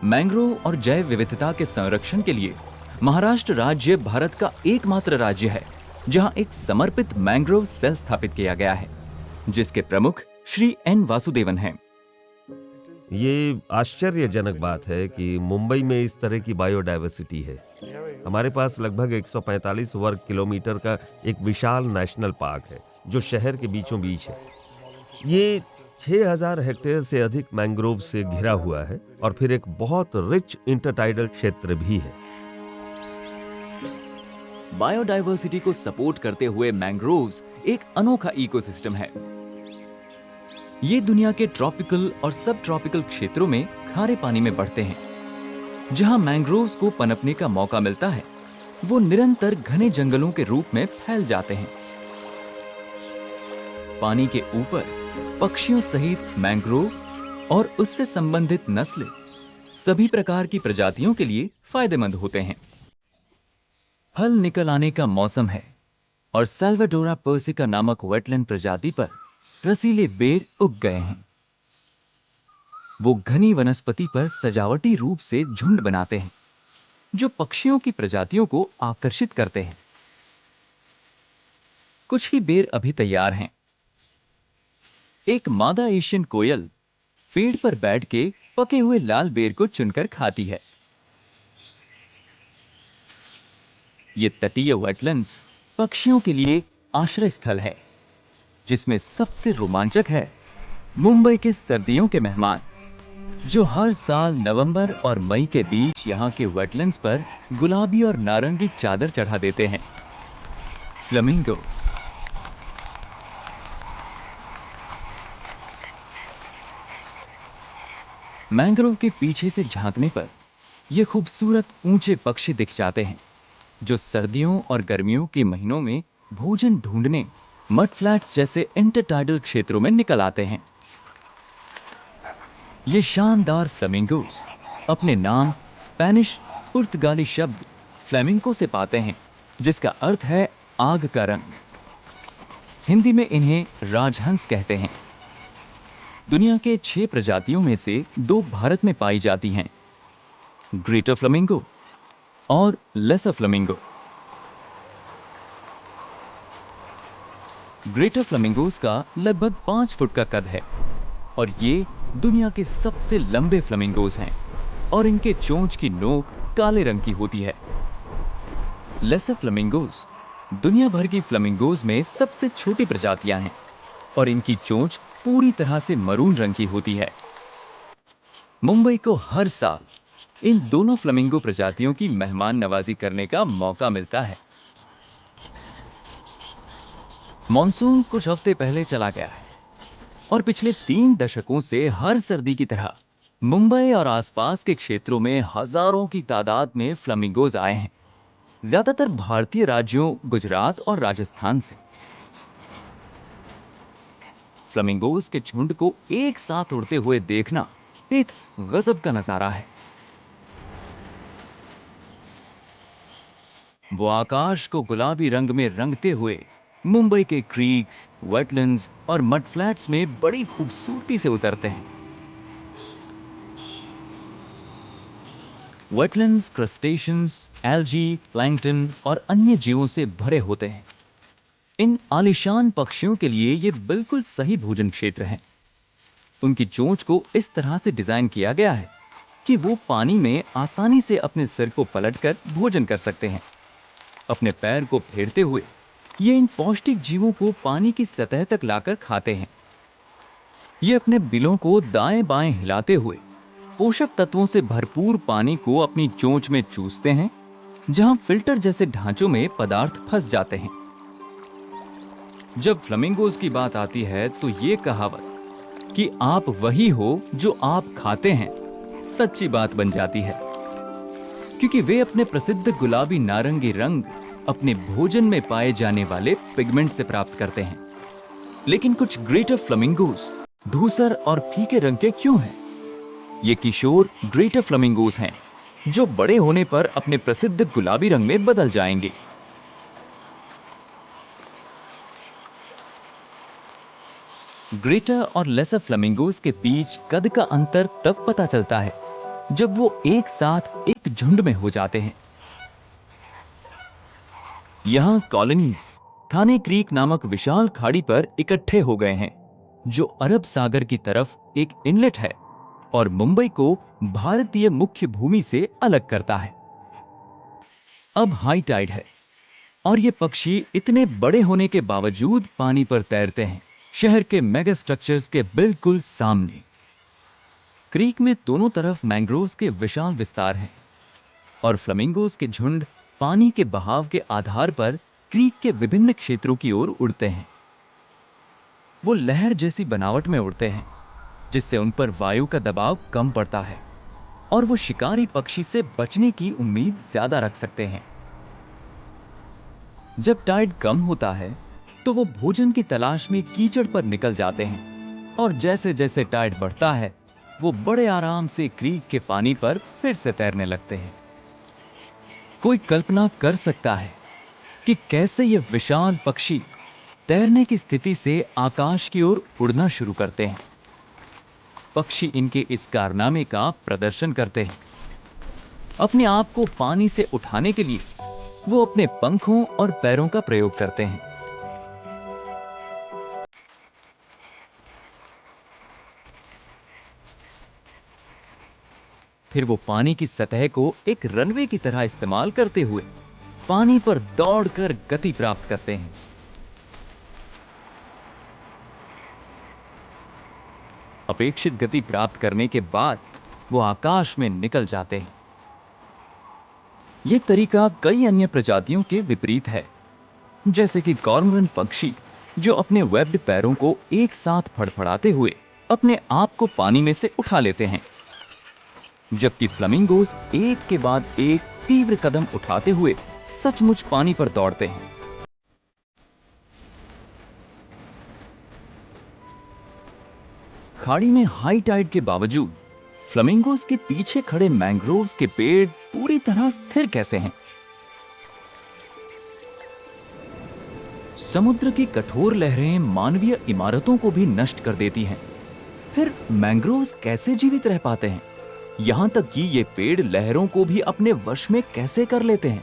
Mangrove और जैव विविधता के संरक्षण के लिए महाराष्ट्र राज्य भारत का एकमात्र राज्य है जहां एक समर्पित मैंग्रोव सेल स्थापित किया गया है, जिसके प्रमुख श्री एन वासुदेवन हैं। ये आश्चर्यजनक बात है कि मुंबई में इस तरह की बायोडायवर्सिटी है। हमारे पास लगभग 145 वर्ग किलोमीटर का एक विशाल नेशनल पार्क है जो शहर के बीचों बीच है। ये 6000 हेक्टेयर से अधिक मैंग्रोव से घिरा हुआ है और फिर एक बहुत रिच इंटरटाइडल क्षेत्र भी है। बायोडायवर्सिटी को सपोर्ट करते हुए मैंग्रोव्स एक अनोखा इकोसिस्टम है। ये दुनिया के ट्रॉपिकल और सब ट्रॉपिकल क्षेत्रों में खारे पानी में बढ़ते हैं। जहां मैंग्रोव्स को पनपने का मौका मिलता है, वो निरंतर घने जंगलों के रूप में फैल जाते हैं। पानी के ऊपर पक्षियों सहित मैंग्रोव और उससे संबंधित नस्लें सभी प्रकार की प्रजातियों के लिए फायदेमंद होते हैं। फल निकल आने का मौसम है और साल्वाडोरा पर्सिका नामक वेटलैंड प्रजाति पर रसीले बेर उग गए हैं। वो घनी वनस्पति पर सजावटी रूप से झुंड बनाते हैं, जो पक्षियों की प्रजातियों को आकर्षित करते हैं। कुछ ही बेर अभी तैयार हैं। एक मादा एशियन कोयल पेड़ पर बैठ के पके हुए लाल बेर को चुनकर खाती है। ये तटीय वेटलैंड्स पक्षियों के लिए आश्रय स्थल है, जिसमें सबसे रोमांचक है मुंबई के सर्दियों के मेहमान, जो हर साल नवंबर और मई के बीच यहाँ के वेटलैंड्स पर गुलाबी और नारंगी चादर चढ़ा देते हैं। फ्लेमिंगोस। मैंग्रोव के पीछे से झांकने पर ये खूबसूरत ऊंचे पक्षी दिख जाते हैं, जो सर्दियों और गर्मियों के महीनों में भोजन ढूंढने मड फ्लैट्स जैसे इंटरटाइडल क्षेत्रों में निकल आते हैं। ये शानदार फ्लेमिंगोस अपने नाम स्पेनिश पुर्तगाली शब्द फ्लेमिंको से पाते हैं, जिसका अर्थ है आग का रंग। हिंदी में इन्हें राजहंस कहते हैं। दुनिया के 6 प्रजातियों में से 2 भारत में पाई जाती हैं, ग्रेटर फ्लेमिंगो और लेसर फ्लेमिंगो। ग्रेटर फ्लेमिंगोस का लगभग 5 फुट का कद है और ये दुनिया के सबसे लंबे फ्लेमिंगोस हैं और इनके चोंच की नोक काले रंग की होती है। लेसर फ्लेमिंगोस दुनिया भर की फ्लेमिंगोस में सबसे छोटी प्रजातियां हैं और इनकी चोंच पूरी तरह से मरून रंग की होती है। मुंबई को हर साल इन दोनों फ्लेमिंगो प्रजातियों की मेहमान नवाजी करने का मौका मिलता है। मॉनसून कुछ हफ्ते पहले चला गया है और पिछले 3 दशकों से हर सर्दी की तरह मुंबई और आसपास के क्षेत्रों में हजारों की तादाद में फ्लेमिंगोज आए हैं, ज्यादातर भारतीय राज्यों गुजरात और राजस्थान से। फ्लेमिंगोज के झुंड को एक साथ उड़ते हुए देखना एक गजब का नजारा है। वो आकाश को गुलाबी रंग में रंगते हुए मुंबई के क्रीक्स, वेटलैंड्स और मड फ्लैट्स में बड़ी खूबसूरती से उतरते हैं। वेटलैंड्स क्रस्टेशियंस, एल्गी, प्लैंक्टन और अन्य जीवों से भरे होते हैं। इन आलीशान पक्षियों के लिए ये बिल्कुल सही भोजन क्षेत्र है। उनकी चोंच को इस तरह से डिजाइन किया गया है कि वो पानी में आसानी से अपने सिर को पलटकर भोजन कर सकते हैं। अपने पैर को फेरते हुए ये इन पौष्टिक जीवों को पानी की सतह तक लाकर खाते हैं। ये अपने बिलों को दाएं बाएं हिलाते हुए पोषक तत्वों से भरपूर पानी को अपनी चोंच में चूसते हैं, जहां फिल्टर जैसे ढांचों में पदार्थ फंस जाते हैं। जब फ्लेमिंगोज की बात आती है तो ये कहावत कि आप वही हो जो आप खाते हैं सच्ची बात बन जाती है, क्योंकि वे अपने प्रसिद्ध गुलाबी नारंगी रंग अपने भोजन में पाए जाने वाले पिगमेंट से प्राप्त करते हैं। लेकिन कुछ ग्रेटर फ्लेमिंगोज धूसर और फीके रंग के क्यों हैं? ये किशोर ग्रेटर फ्लेमिंगोज हैं, जो बड़े होने पर अपने प्रसिद्ध गुलाबी रंग में बदल जाएंगे। ग्रेटर और लेसर फ्लेमिंगोज के बीच कद का अंतर तब पता चलता है जब वो एक साथ एक झुंड में हो जाते हैं। यहां कॉलोनीज थाने क्रीक नामक विशाल खाड़ी पर इकट्ठे हो गए हैं, जो अरब सागर की तरफ एक इनलेट है और मुंबई को भारतीय मुख्य भूमि से अलग करता है। अब हाई टाइड है और ये पक्षी इतने बड़े होने के बावजूद पानी पर तैरते हैं, शहर के मेगा स्ट्रक्चर्स के बिल्कुल सामने। क्रीक में दोनों तरफ मैंग्रोव्स के विशाल विस्तार हैं और फ्लेमिंगोज के झुंड पानी के बहाव के आधार पर क्रीक के विभिन्न क्षेत्रों की ओर उड़ते हैं। वो लहर जैसी बनावट में उड़ते हैं, जिससे उन पर वायु का दबाव कम पड़ता है और वो शिकारी पक्षी से बचने की उम्मीद ज्यादा रख सकते हैं। जब टाइड कम होता है तो वो भोजन की तलाश में कीचड़ पर निकल जाते हैं और जैसे जैसे टाइड बढ़ता है वो बड़े आराम से क्रीक के पानी पर फिर से तैरने लगते हैं। कोई कल्पना कर सकता है कि कैसे ये विशाल पक्षी तैरने की स्थिति से आकाश की ओर उड़ना शुरू करते हैं। पक्षी इनके इस कारनामे का प्रदर्शन करते हैं। अपने आप को पानी से उठाने के लिए वो अपने पंखों और पैरों का प्रयोग करते हैं। फिर वो पानी की सतह को एक रनवे की तरह इस्तेमाल करते हुए पानी पर दौड़कर गति प्राप्त करते हैं। अपेक्षित गति प्राप्त करने के बाद वो आकाश में निकल जाते हैं। यह तरीका कई अन्य प्रजातियों के विपरीत है, जैसे कि कॉर्मोरेंट पक्षी जो अपने वेब्ड पैरों को एक साथ फड़फड़ाते हुए अपने आप को पानी में से उठा लेते हैं, जबकि फ्लेमिंगोज एक के बाद एक तीव्र कदम उठाते हुए सचमुच पानी पर दौड़ते हैं। खाड़ी में हाई टाइड के बावजूद फ्लेमिंगोज के पीछे खड़े मैंग्रोव्स के पेड़ पूरी तरह स्थिर कैसे हैं? समुद्र की कठोर लहरें मानवीय इमारतों को भी नष्ट कर देती हैं। फिर मैंग्रोव्स कैसे जीवित रह पाते हैं? यहां तक कि ये पेड़ लहरों को भी अपने वश में कैसे कर लेते हैं?